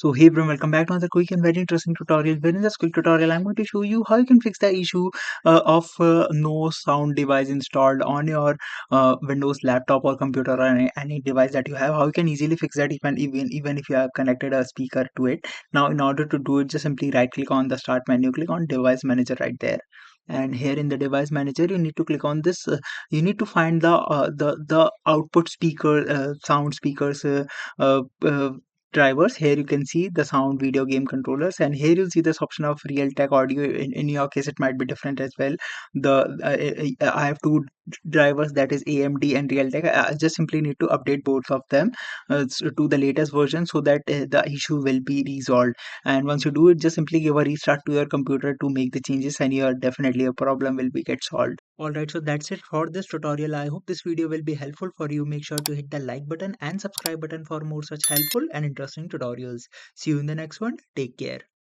So hey everyone, welcome back to another quick and very interesting tutorial. Where in this quick tutorial, I'm going to show you how you can fix the issue of no sound device installed on your Windows laptop or computer or any device that you have. How you can easily fix that even if you have connected a speaker to it. Now, in order to do it, just simply right click on the Start menu, click on Device Manager right there. And here in the device manager, you need to click on this. You need to find the output speaker sound speakers drivers. Here you can see the sound video game controllers, and here you'll see this option of Realtek audio. In your case it might be different as well. I have two drivers, that is AMD and Realtek. I just simply need to update both of them to the latest version so that the issue will be resolved. And once you do it, just simply give a restart to your computer to make the changes, and your definitely a problem will be get solved. Alright, so that's it for this tutorial. I hope this video will be helpful for you. Make sure to hit the like button and subscribe button for more such helpful and interesting tutorials. See you in the next one. Take care.